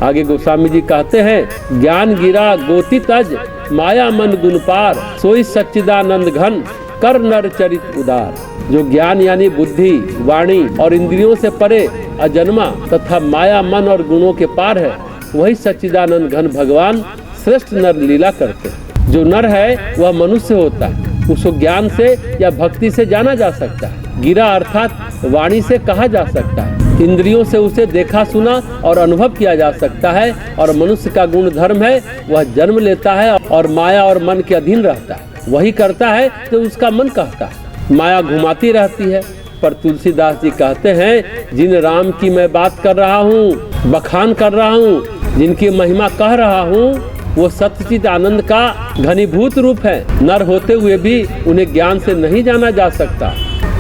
आगे गोस्वामी जी कहते हैं, ज्ञान गिरा गोति तज माया मन गुण पार, सोई सच्चिदानंद घन कर नर चरित उदार। जो ज्ञान यानी बुद्धि, वाणी और इंद्रियों से परे अजन्मा तथा माया मन और गुणों के पार है, वही सच्चिदानंद घन भगवान श्रेष्ठ नर लीला करते हैं। जो नर है वह मनुष्य होता है, उसको ज्ञान से या भक्ति से जाना जा सकता है। गिरा अर्थात वाणी से कहा जा सकता है, इंद्रियों से उसे देखा सुना और अनुभव किया जा सकता है। और मनुष्य का गुण धर्म है, वह जन्म लेता है और माया और मन के अधीन रहता है। वही करता है जो उसका मन कहता है। माया घुमाती रहती है, पर तुलसीदास जी कहते हैं, जिन राम की मैं बात कर रहा हूँ, बखान कर रहा हूँ, जिनकी महिमा कह रहा हूँ, वो सच्चित आनंद का घनीभूत रूप है। नर होते हुए भी उन्हें ज्ञान से नहीं जाना जा सकता,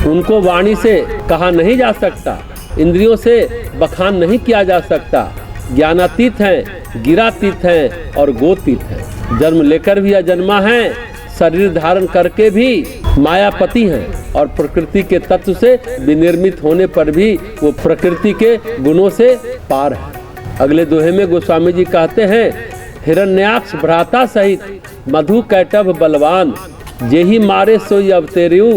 उनको वाणी से कहा नहीं जा सकता, इंद्रियों से बखान नहीं किया जा सकता। ज्ञानातीत हैं, गिरातीत हैं और गोतीत हैं। जन्म लेकर भी अजन्मा हैं, शरीर धारण करके भी मायापति हैं और प्रकृति के तत्व से विनिर्मित होने पर भी वो प्रकृति के गुणों से पार है। अगले दोहे में गोस्वामी जी कहते हैं, हिरण्याक्ष भ्राता सहित मधु कैटभ बलवान, जेहि मारे सोई अवतेरु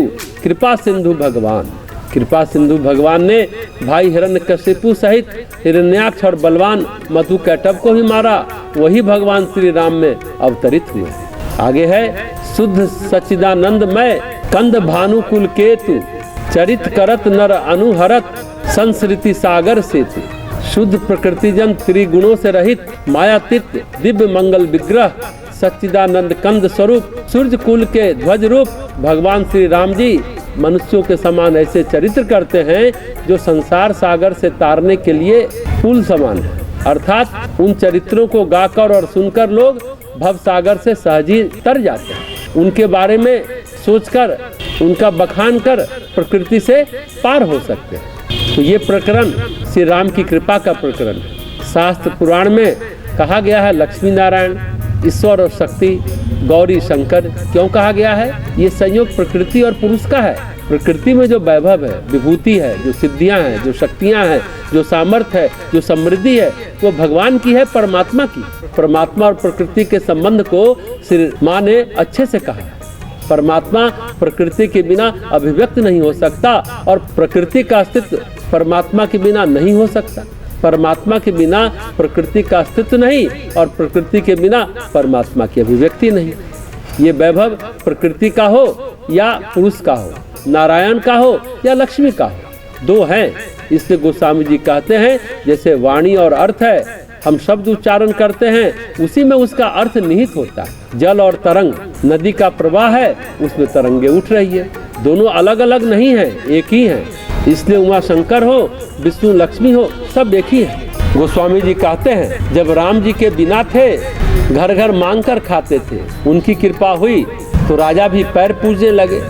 कृपा सिंधु भगवान। कृपा सिंधु भगवान ने भाई हिरण्यकशिपु सहित हिरण्याक्ष और बलवान मधु कैटभ को ही मारा, वही भगवान श्री राम में अवतरित हुए। आगे है, शुद्ध सच्चिदानंदमय कंद भानुकुल केतु, चरित करत नर अनुहरत संस्कृति सागर सेतु। शुद्ध प्रकृतिजन त्रिगुणों से रहित मायातीत दिव्य मंगल विग्रह सच्चिदानंद कंद स्वरूप सूर्य कुल के ध्वज रूप भगवान श्री राम जी मनुष्यों के समान ऐसे चरित्र करते हैं जो संसार सागर से तारने के लिए पुल समान है। अर्थात उन चरित्रों को गाकर और सुनकर लोग भव सागर से सहजी तर जाते हैं। उनके बारे में सोचकर, उनका बखान कर प्रकृति से पार हो सकते हैं। तो ये प्रकरण श्री राम की कृपा का प्रकरण है। शास्त्र पुराण में कहा गया है, लक्ष्मी नारायण, ईश्वर और शक्ति, गौरी शंकर क्यों कहा गया है? ये संयोग प्रकृति और पुरुष का है। प्रकृति में जो वैभव है, विभूति है, जो सिद्धियां हैं, जो शक्तियां हैं, जो सामर्थ्य है, जो समृद्धि है, वो भगवान की है, परमात्मा की। परमात्मा और प्रकृति के संबंध को श्री माँ ने अच्छे से कहा है। परमात्मा प्रकृति के बिना अभिव्यक्त नहीं हो सकता और प्रकृति का अस्तित्व परमात्मा के बिना नहीं हो सकता। परमात्मा के बिना प्रकृति का अस्तित्व नहीं और प्रकृति के बिना परमात्मा की अभिव्यक्ति नहीं। ये वैभव प्रकृति का हो या पुरुष का हो, नारायण का हो या लक्ष्मी का हो, दो हैं। इसलिए गोस्वामी जी कहते हैं, जैसे वाणी और अर्थ है, हम शब्द उच्चारण करते हैं, उसी में उसका अर्थ निहित होता है। जल और तरंग, नदी का प्रवाह है, उसमें तरंगे उठ रही है, दोनों अलग अलग नहीं है, एक ही है। इसलिए उमा शंकर हो, विष्णु लक्ष्मी हो, सब एक ही है। गोस्वामी जी कहते हैं, जब राम जी के बिना थे, घर घर मांग कर खाते थे, उनकी कृपा हुई तो राजा भी पैर पूजने लगे।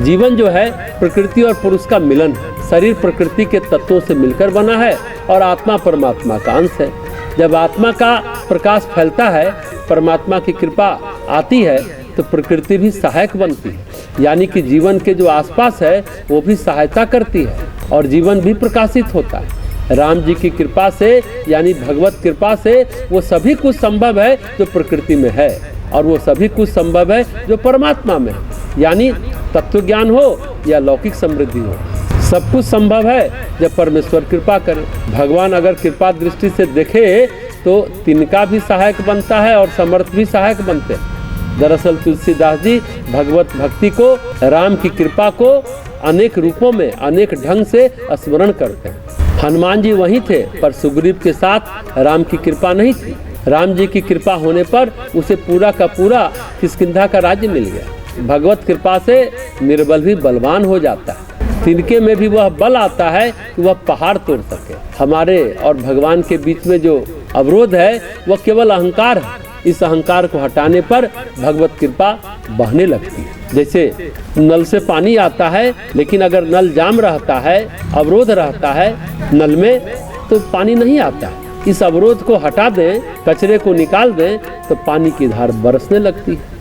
जीवन जो है प्रकृति और पुरुष का मिलन है। शरीर प्रकृति के तत्वों से मिलकर बना है और आत्मा परमात्मा का अंश है। जब आत्मा का प्रकाश फैलता है, परमात्मा की कृपा आती है, तो प्रकृति भी सहायक बनती है, यानी कि जीवन के जो आसपास है वो भी सहायता करती है और जीवन भी प्रकाशित होता है। राम जी की कृपा से, यानी भगवत कृपा से, वो सभी कुछ संभव है जो प्रकृति में है और वो सभी कुछ संभव है जो परमात्मा में है, यानी तत्व ज्ञान हो या लौकिक समृद्धि हो, सब कुछ संभव है जब परमेश्वर कृपा करे। भगवान अगर कृपा दृष्टि से देखे तो तिनका भी सहायक बनता है और समर्थ भी सहायक बनते हैं। दरअसल तुलसीदास जी भगवत भक्ति को, राम की कृपा को अनेक रूपों में, अनेक ढंग से स्मरण करते हैं। हनुमान जी वहीं थे, पर सुग्रीव के साथ राम की कृपा नहीं थी। राम जी की कृपा होने पर उसे पूरा का पूरा किष्किंधा का राज्य मिल गया। भगवत कृपा से निर्बल भी बलवान हो जाता है। तिनके में भी वह बल आता है कि वह पहाड़ तोड़ सके। हमारे और भगवान के बीच में जो अवरोध है वह केवल अहंकार है। इस अहंकार को हटाने पर भगवत कृपा बहने लगती है। जैसे नल से पानी आता है, लेकिन अगर नल जाम रहता है, अवरोध रहता है नल में, तो पानी नहीं आता है। इस अवरोध को हटा दें, कचरे को निकाल दें, तो पानी की धार बरसने लगती है।